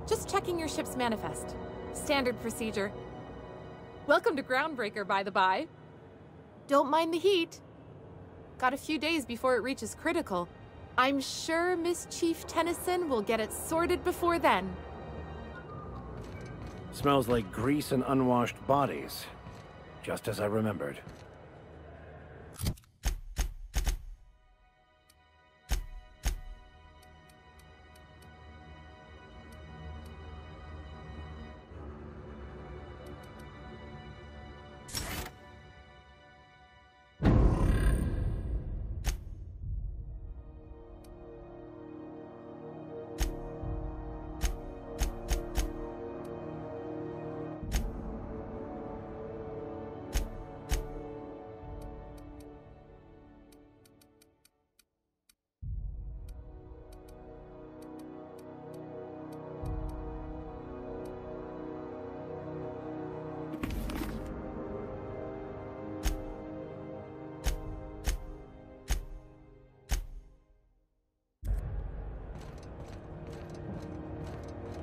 Just checking your ship's manifest. Standard procedure. Welcome to Groundbreaker, by the by. Don't mind the heat. Got a few days before it reaches critical. I'm sure Miss Chief Tennyson will get it sorted before then. Smells like grease and unwashed bodies. Just as I remembered.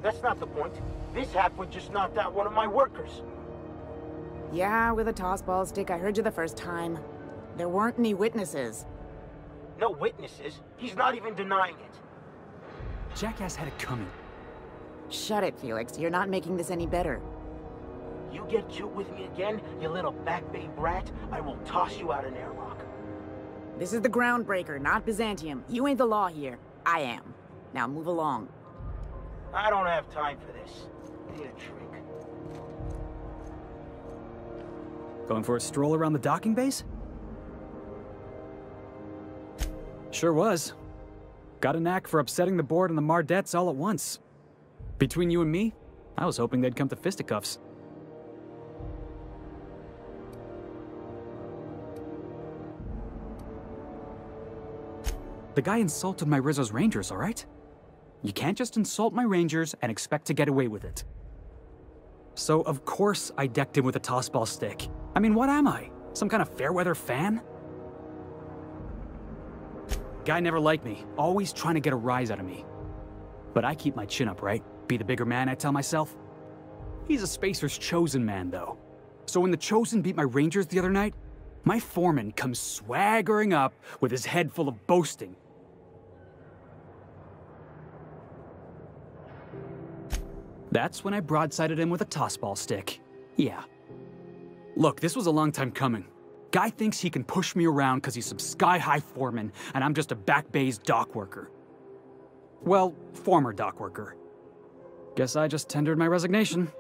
That's not the point. This halfwit just knocked out one of my workers. Yeah, with a tossball stick. I heard you the first time. There weren't any witnesses. No witnesses? He's not even denying it. Jackass had it coming. Shut it, Felix. You're not making this any better. You get cute with me again, you little Back Bay brat, I will toss you out an airlock. This is the Groundbreaker, not Byzantium. You ain't the law here. I am. Now move along. I don't have time for this. I need a drink. Going for a stroll around the docking base? Sure was. Got a knack for upsetting the board and the Mardettes all at once. Between you and me, I was hoping they'd come to fisticuffs. The guy insulted my Rizzo's Rangers, all right? You can't just insult my Rangers and expect to get away with it. So, of course, I decked him with a tossball stick. I mean, what am I? Some kind of fair-weather fan? Guy never liked me, always trying to get a rise out of me. But I keep my chin up, right? Be the bigger man, I tell myself. He's a Spacer's chosen man, though. So when the Chosen beat my Rangers the other night, my foreman comes swaggering up with his head full of boasting. That's when I broadsided him with a tossball stick. Yeah. Look, this was a long time coming. Guy thinks he can push me around because he's some sky-high foreman, and I'm just a Back Bay's dock worker. Well, former dock worker. Guess I just tendered my resignation.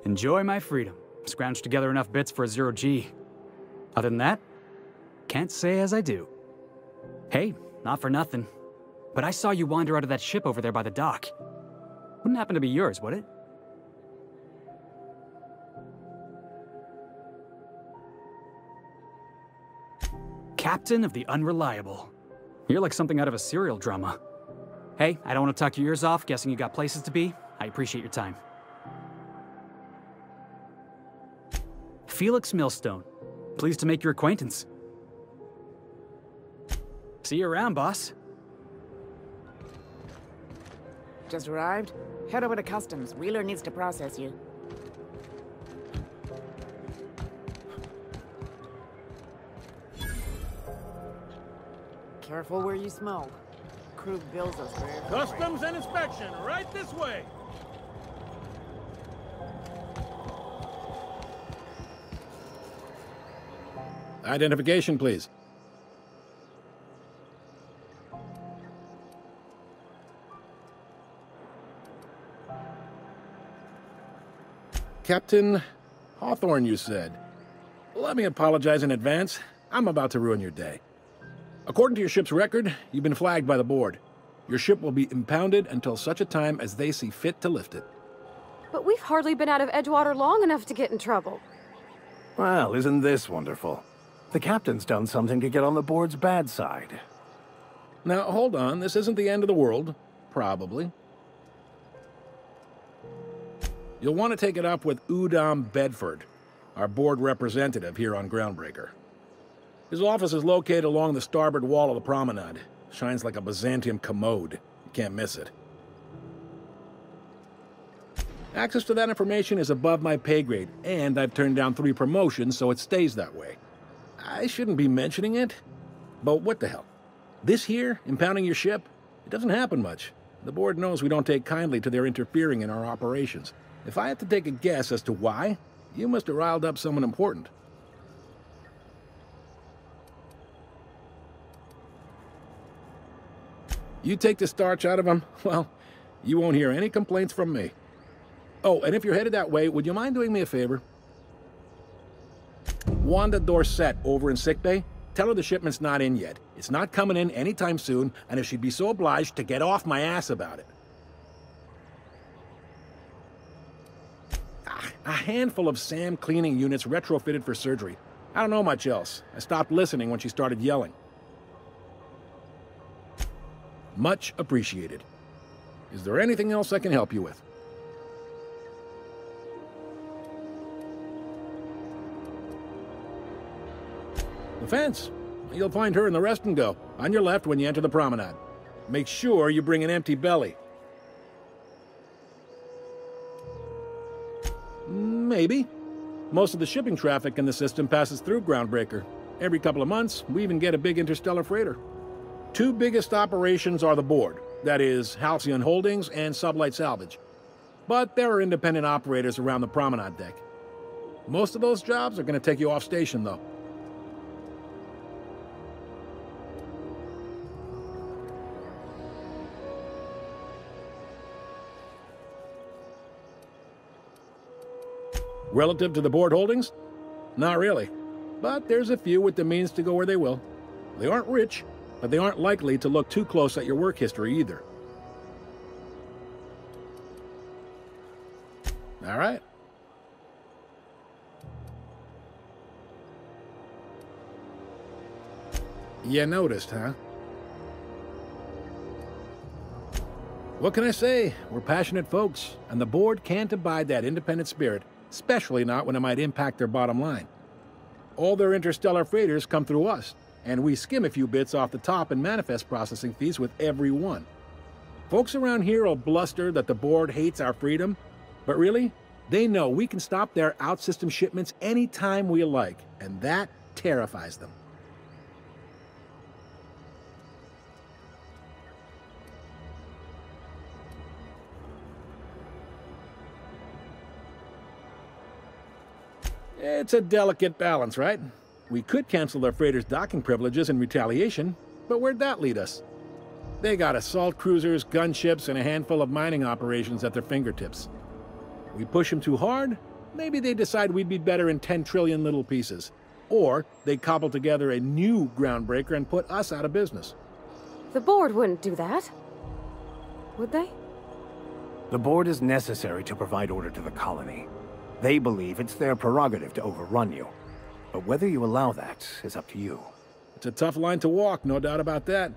Enjoy my freedom. Scrounged together enough bits for a 0G. Other than that, can't say as I do. Hey, not for nothing, but I saw you wander out of that ship over there by the dock. Wouldn't happen to be yours, would it? Captain of the Unreliable. You're like something out of a serial drama. Hey, I don't want to talk your ears off, guessing you got places to be. I appreciate your time. Felix Millstone. Pleased to make your acquaintance. See you around, boss. Just arrived? Head over to customs. Wheeler needs to process you. Careful where you smoke. Crew bills us for everything. Customs and inspection, right this way. Identification, please. Captain Hawthorne, you said. Let me apologize in advance. I'm about to ruin your day. According to your ship's record, you've been flagged by the board. Your ship will be impounded until such a time as they see fit to lift it. But we've hardly been out of Edgewater long enough to get in trouble. Well, isn't this wonderful? The captain's done something to get on the board's bad side. Now, hold on. This isn't the end of the world. Probably. You'll want to take it up with Udom Bedford, our board representative here on Groundbreaker. His office is located along the starboard wall of the promenade. Shines like a Byzantium commode. You can't miss it. Access to that information is above my pay grade, and I've turned down 3 promotions, so it stays that way. I shouldn't be mentioning it, but what the hell? This here, impounding your ship, it doesn't happen much. The board knows we don't take kindly to their interfering in our operations. If I had to take a guess as to why, you must have riled up someone important. You take the starch out of him, well, you won't hear any complaints from me. Oh, and if you're headed that way, would you mind doing me a favor? Wanda Dorset over in sickbay, tell her the shipment's not in yet. It's not coming in anytime soon, and if she'd be so obliged to get off my ass about it. A handful of SAM cleaning units retrofitted for surgery. I don't know much else. I stopped listening when she started yelling. Much appreciated. Is there anything else I can help you with? The fence. You'll find her in the rest and go, on your left when you enter the promenade. Make sure you bring an empty belly. Maybe. Most of the shipping traffic in the system passes through Groundbreaker. Every couple of months, we even get a big interstellar freighter. 2 biggest operations are the board, that is, Halcyon Holdings and Sublight Salvage. But there are independent operators around the promenade deck. Most of those jobs are going to take you off station, though. Relative to the board holdings? Not really. But there's a few with the means to go where they will. They aren't rich, but they aren't likely to look too close at your work history either. All right. You noticed, huh? What can I say? We're passionate folks, and the board can't abide that independent spirit, especially not when it might impact their bottom line. All their interstellar freighters come through us, and we skim a few bits off the top in manifest processing fees with every one. Folks around here will bluster that the board hates our freedom, but really, they know we can stop their out-system shipments anytime we like, and that terrifies them. It's a delicate balance, right? We could cancel their freighters' docking privileges in retaliation, but where'd that lead us? They got assault cruisers, gunships, and a handful of mining operations at their fingertips. We push them too hard, maybe they decide we'd be better in 10 trillion little pieces. Or they cobble together a new Groundbreaker and put us out of business. The board wouldn't do that. Would they? The board is necessary to provide order to the colony. They believe it's their prerogative to overrun you. But whether you allow that is up to you. It's a tough line to walk, no doubt about that.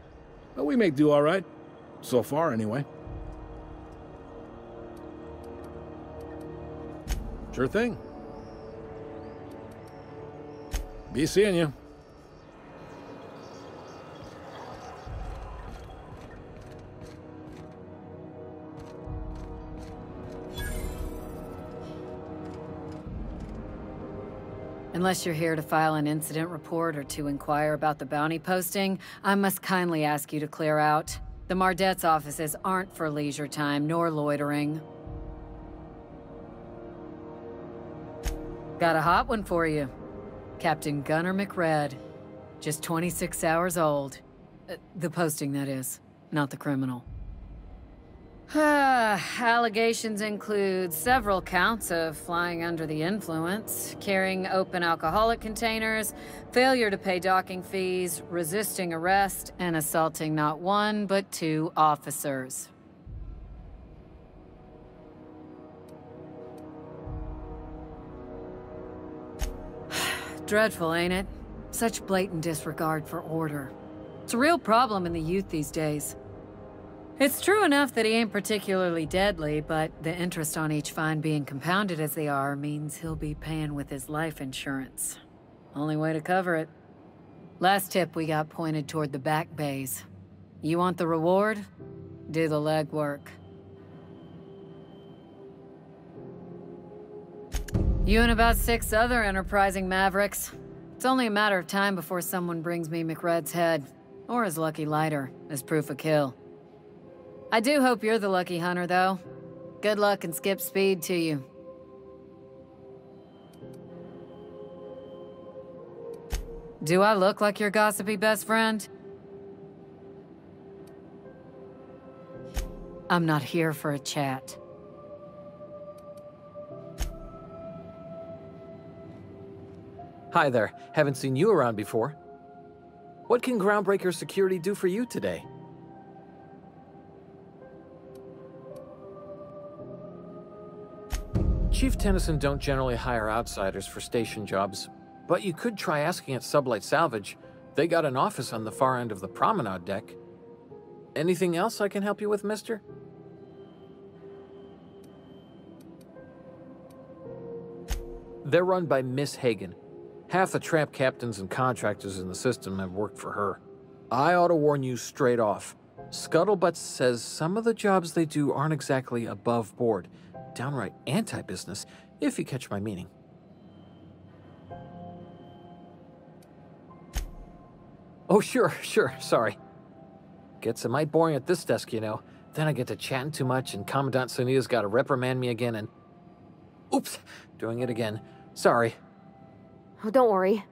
But we may do all right. So far, anyway. Sure thing. Be seeing you. Unless you're here to file an incident report or to inquire about the bounty posting, I must kindly ask you to clear out. The Mardet's offices aren't for leisure time nor loitering. Got a hot one for you. Captain Gunnar McRed. Just 26 hours old. The posting, that is, not the criminal. Allegations include several counts of flying under the influence, carrying open alcoholic containers, failure to pay docking fees, resisting arrest, and assaulting not 1 but 2 officers. Dreadful, ain't it? Such blatant disregard for order. It's a real problem in the youth these days. It's true enough that he ain't particularly deadly, but the interest on each fine being compounded as they are means he'll be paying with his life insurance. Only way to cover it. Last tip we got pointed toward the back bays. You want the reward? Do the legwork. You and about 6 other enterprising mavericks. It's only a matter of time before someone brings me McRed's head, or his lucky lighter, as proof of kill. I do hope you're the lucky hunter, though. Good luck and skip speed to you. Do I look like your gossipy best friend? I'm not here for a chat. Hi there. Haven't seen you around before. What can Groundbreaker Security do for you today? Chief Tennyson don't generally hire outsiders for station jobs, but you could try asking at Sublight Salvage. They got an office on the far end of the promenade deck. Anything else I can help you with, mister? They're run by Miss Hagen. Half the tramp captains and contractors in the system have worked for her. I ought to warn you straight off. Scuttlebutt says some of the jobs they do aren't exactly above board. Downright anti-business, if you catch my meaning. Oh, sure, sorry. Gets a mite boring at this desk, you know. Then I get to chatting too much and Commandant Sonia's gotta reprimand me again and... Oops, doing it again. Sorry. Oh, don't worry.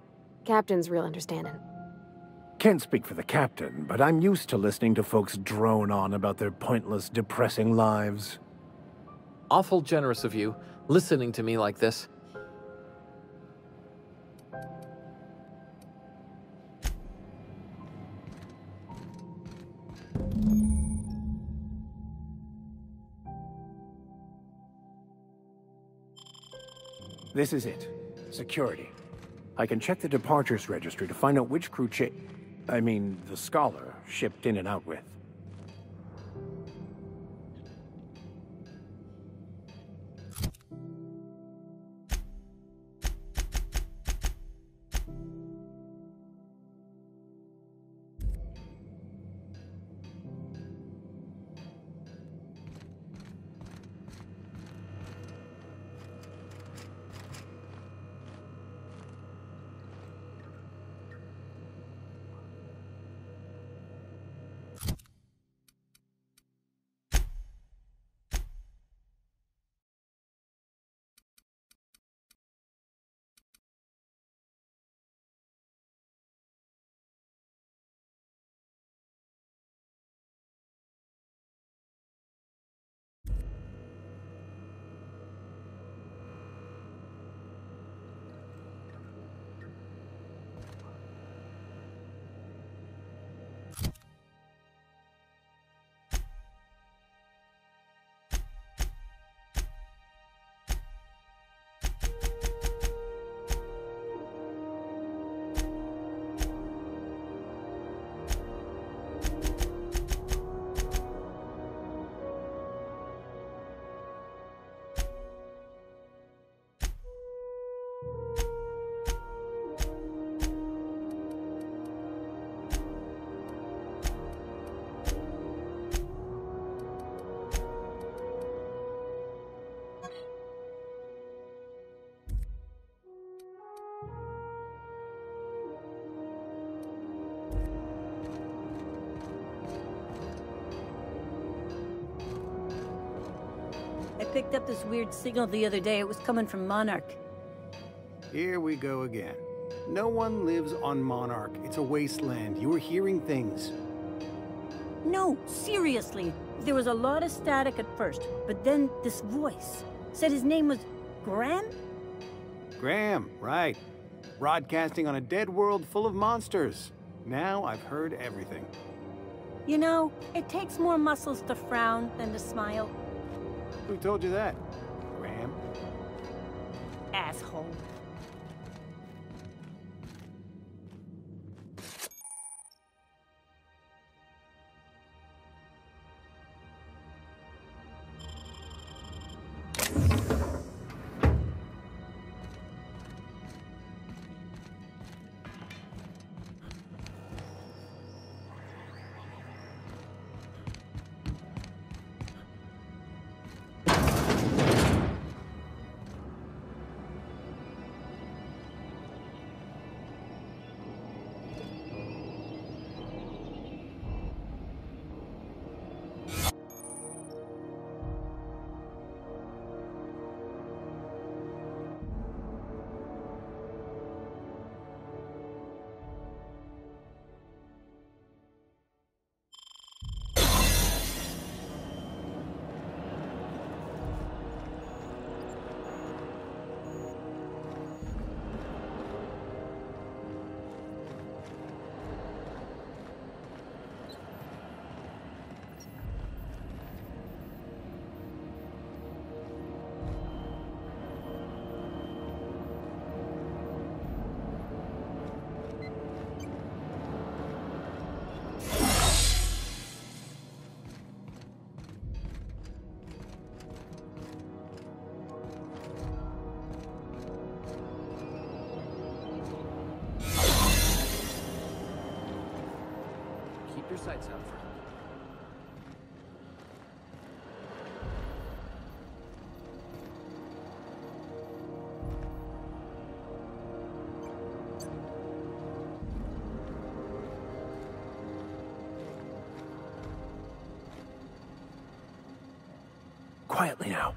Captain's real understanding. Can't speak for the captain, but I'm used to listening to folks drone on about their pointless, depressing lives. Awful generous of you, listening to me like this. This is it. Security. I can check the departures registry to find out which crew the Scholar shipped in and out with. I picked up this weird signal the other day. It was coming from Monarch. Here we go again. No one lives on Monarch. It's a wasteland. You were hearing things. No, seriously. There was a lot of static at first, but then this voice said his name was Graham? Graham, right. Broadcasting on a dead world full of monsters. Now I've heard everything. You know, it takes more muscles to frown than to smile. Who told you that? Graham? Asshole. Your sight's out for now. Quietly now.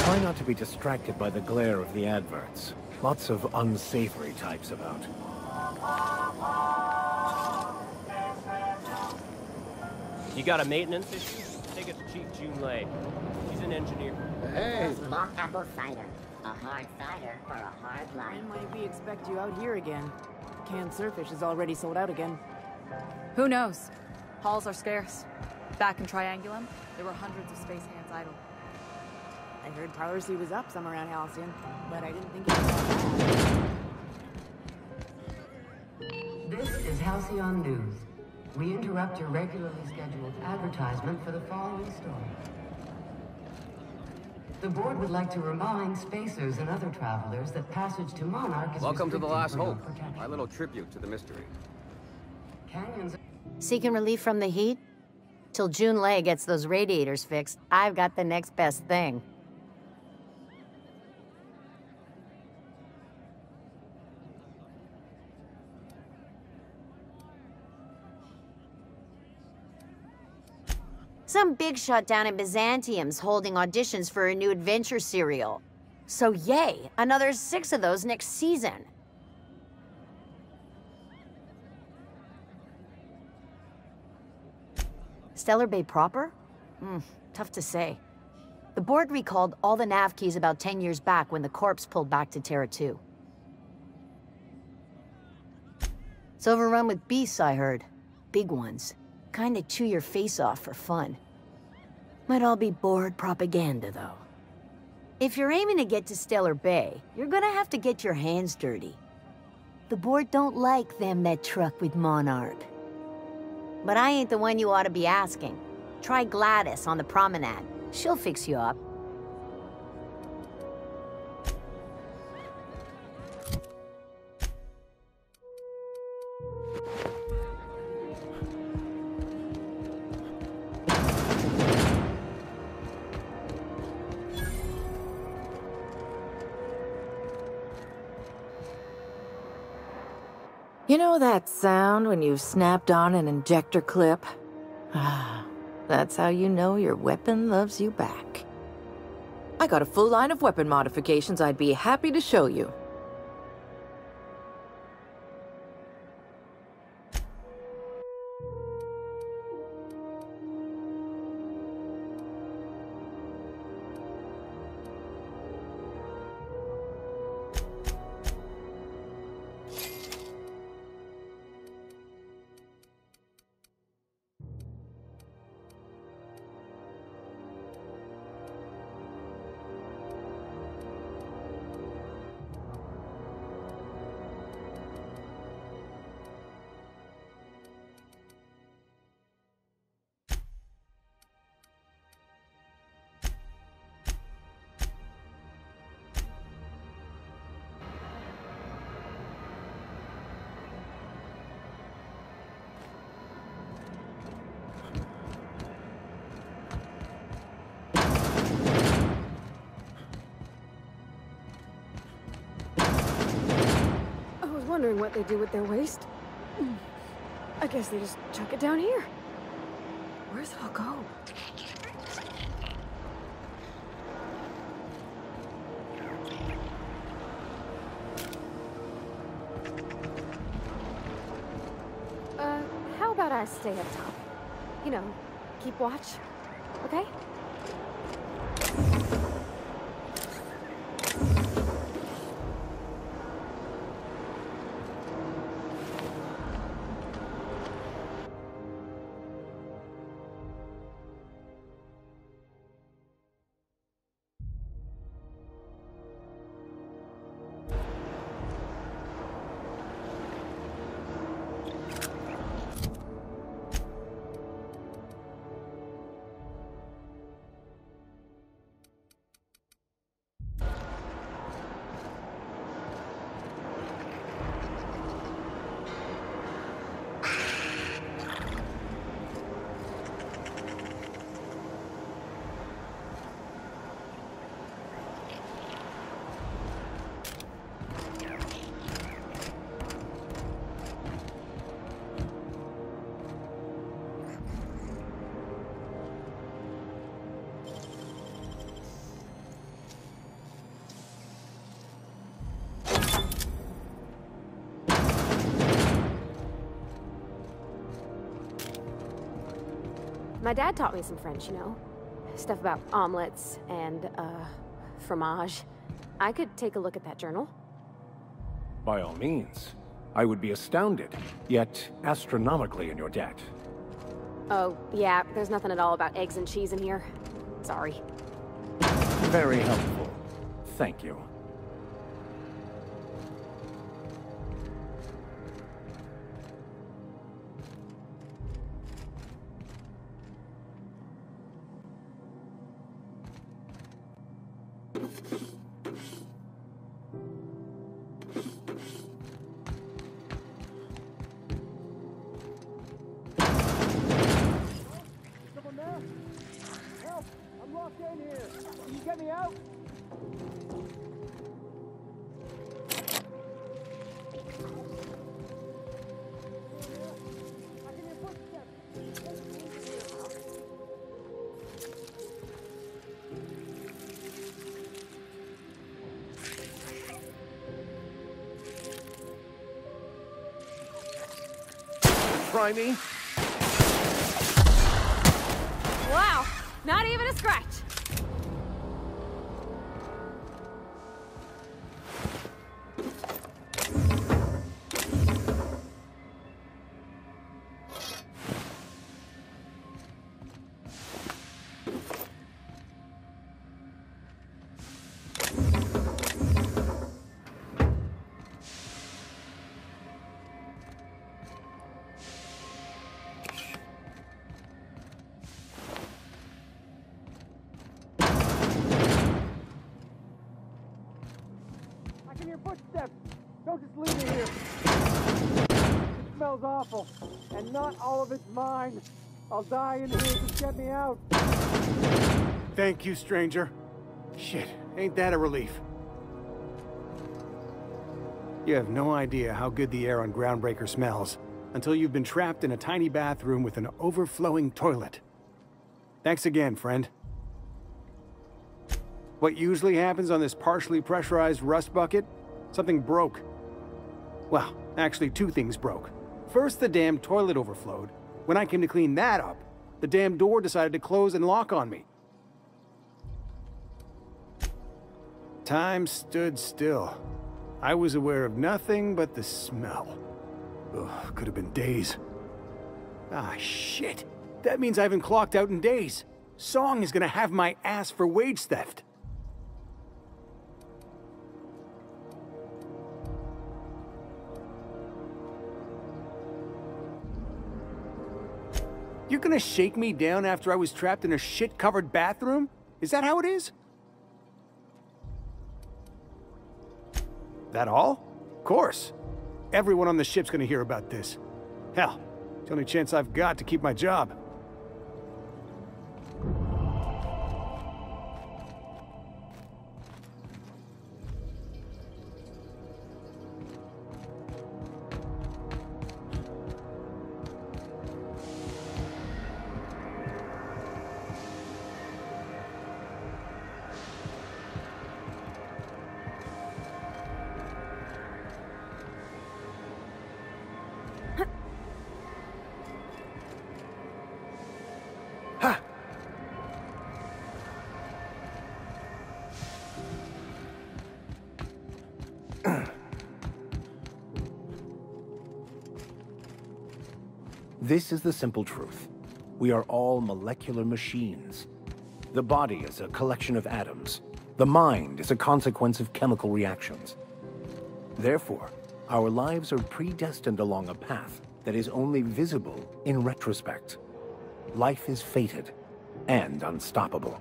Try not to be distracted by the glare of the adverts. Lots of unsavory types about. You got a maintenance issue? Take it to Chief June Lay. She's an engineer. Hey! Mock apple cider. A hard cider for a hard life. When might we expect you out here again? Canned surfish is already sold out again. Who knows? Halls are scarce. Back in Triangulum, there were hundreds of space hands idle. I heard piracy was up some around Halcyon, but I didn't think it was. This is Halcyon News. We interrupt your regularly scheduled advertisement for the following story. The board would like to remind spacers and other travelers that passage to Monarch is Welcome to the Last Hope, protection. my little tribute to the mystery. Canyons. Seeking relief from the heat? Till June Lay gets those radiators fixed, I've got the next best thing. Some big shot down in Byzantium's holding auditions for a new adventure serial. So yay, another 6 of those next season. Stellar Bay proper? Tough to say. The board recalled all the nav keys about 10 years back when the corpse pulled back to Terra 2. It's overrun with beasts, I heard. Big ones. Kinda chew your face off for fun. Might all be board propaganda, though. If you're aiming to get to Stellar Bay, you're gonna have to get your hands dirty. The board don't like them that truck with Monarch. But I ain't the one you ought to be asking. Try Gladys on the promenade. She'll fix you up. You know that sound when you've snapped on an injector clip? Ah, that's how you know your weapon loves you back. I got a full line of weapon modifications I'd be happy to show you. Wondering what they do with their waste. I guess they just chuck it down here. Where's it all go? How about I stay up top? You know, keep watch, okay? My dad taught me some French, you know. Stuff about omelets and, fromage. I could take a look at that journal. By all means. I would be astounded, yet astronomically in your debt. Oh, yeah, there's nothing at all about eggs and cheese in here. Sorry. Very helpful. Thank you. Help! I'm locked in here. Can you get me out? Try me? Wow, not even a scratch. I can hear footsteps. Don't just leave me here. It smells awful, and not all of it's mine. I'll die in here. Just get me out. Thank you, stranger. Shit, ain't that a relief? You have no idea how good the air on Groundbreaker smells. until you've been trapped in a tiny bathroom with an overflowing toilet. Thanks again, friend. What usually happens on this partially pressurized rust bucket? Something broke. Well, actually 2 things broke. First, the damn toilet overflowed. When I came to clean that up, the damn door decided to close and lock on me. Time stood still. I was aware of nothing but the smell. Ugh, could have been days. Ah, shit. That means I haven't clocked out in days. Song is gonna have my ass for wage theft. You're gonna shake me down after I was trapped in a shit-covered bathroom? Is that how it is? That all? Of course. Everyone on the ship's gonna hear about this. Hell, it's the only chance I've got to keep my job. This is the simple truth. We are all molecular machines. The body is a collection of atoms. The mind is a consequence of chemical reactions. Therefore, our lives are predestined along a path that is only visible in retrospect. Life is fated and unstoppable.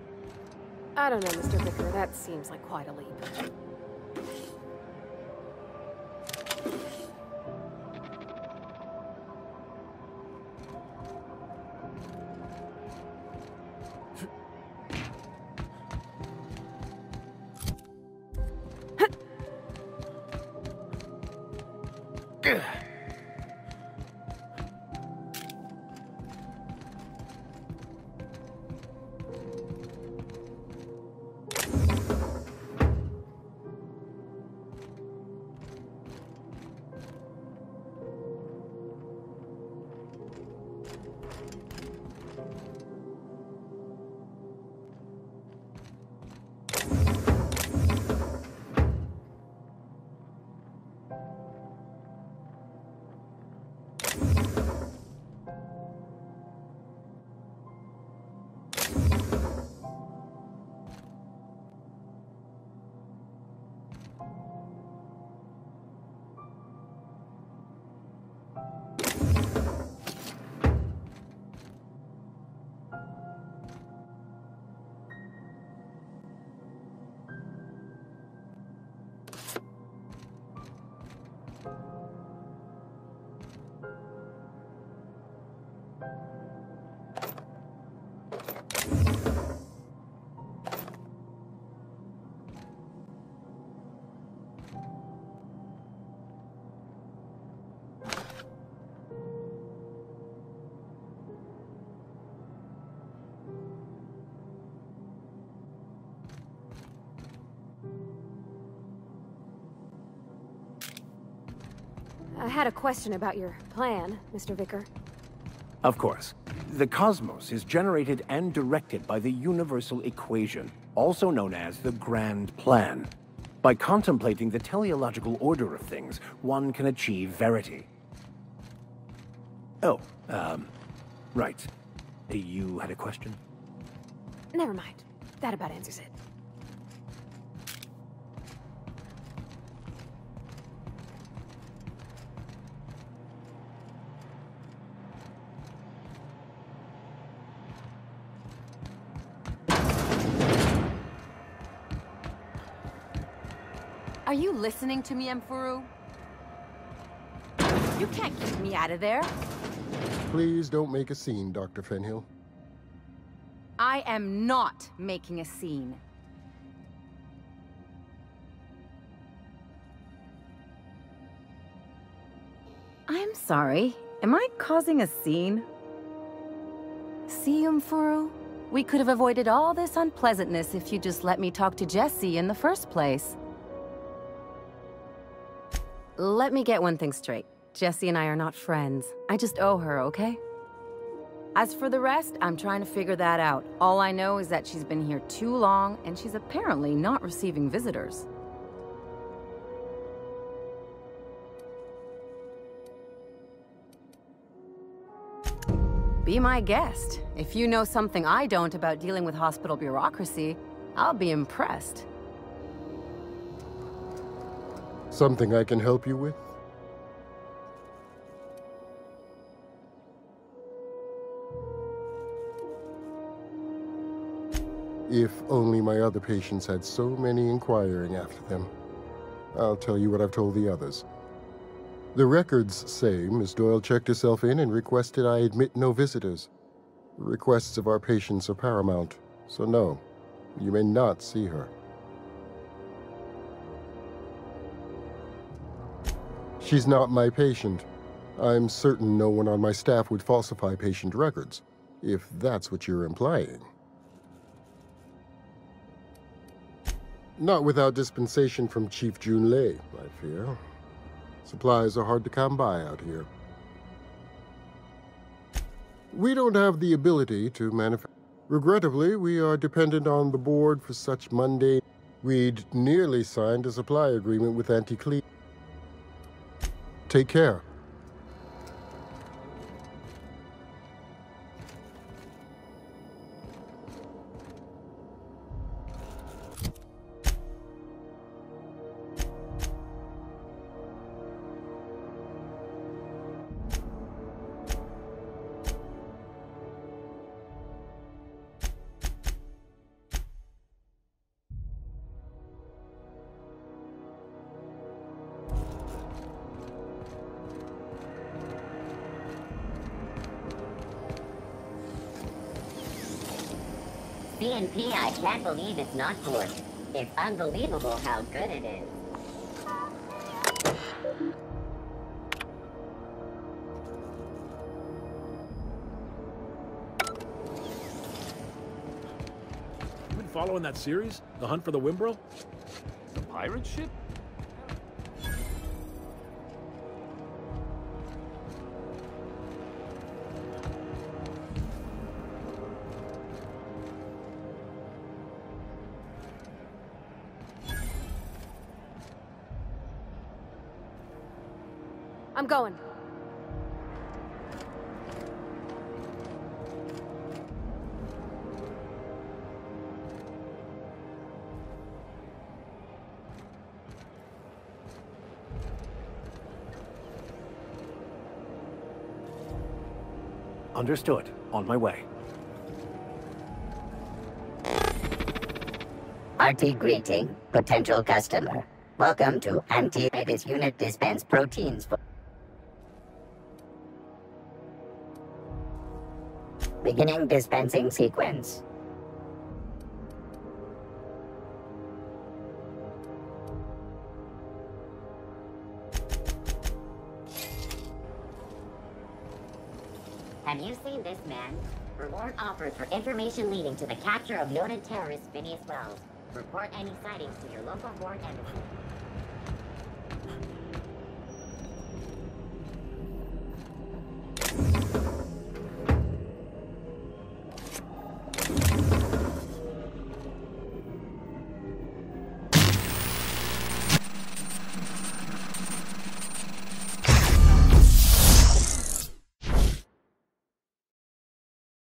I don't know, Mr. Vicker. That seems like quite a leap. I had a question about your plan, Mr. Vicker. Of course. The cosmos is generated and directed by the universal equation, also known as the Grand Plan. By contemplating the teleological order of things, one can achieve verity. Oh, right. You had a question? Never mind. That about answers it. Are you listening to me, Emperor? You can't keep me out of there. Please don't make a scene, Dr. Fenhill. I am not making a scene. I'm sorry. Am I causing a scene? See, Umfuru? We could have avoided all this unpleasantness if you just let me talk to Jessie in the first place. Let me get one thing straight. Jessie and I are not friends. I just owe her, okay? As for the rest, I'm trying to figure that out. All I know is that she's been here too long, and she's apparently not receiving visitors. Be my guest. If you know something I don't about dealing with hospital bureaucracy, I'll be impressed. Something I can help you with? If only my other patients had so many inquiring after them. I'll tell you what I've told the others. The records say Miss Doyle checked herself in and requested I admit no visitors. The requests of our patients are paramount, so no, you may not see her. She's not my patient. I'm certain no one on my staff would falsify patient records, if that's what you're implying. Not without dispensation from Chief Junlei, I fear. Supplies are hard to come by out here. We don't have the ability to manufacture. Regrettably, we are dependent on the board for such mundane. We'd nearly signed a supply agreement with Anti-Cle. Take care. CNP, I can't believe it's not good. It's unbelievable how good it is. You been following that series? The Hunt for the Wimbrel? The pirate ship? I'm going. Understood. On my way. RT greeting, potential customer. Welcome to Anti-Rabies Unit Dispense Proteins for... Beginning dispensing sequence. Have you seen this man? Reward offered for information leading to the capture of noted terrorist Phineas Wells. Report any sightings to your local board embassy.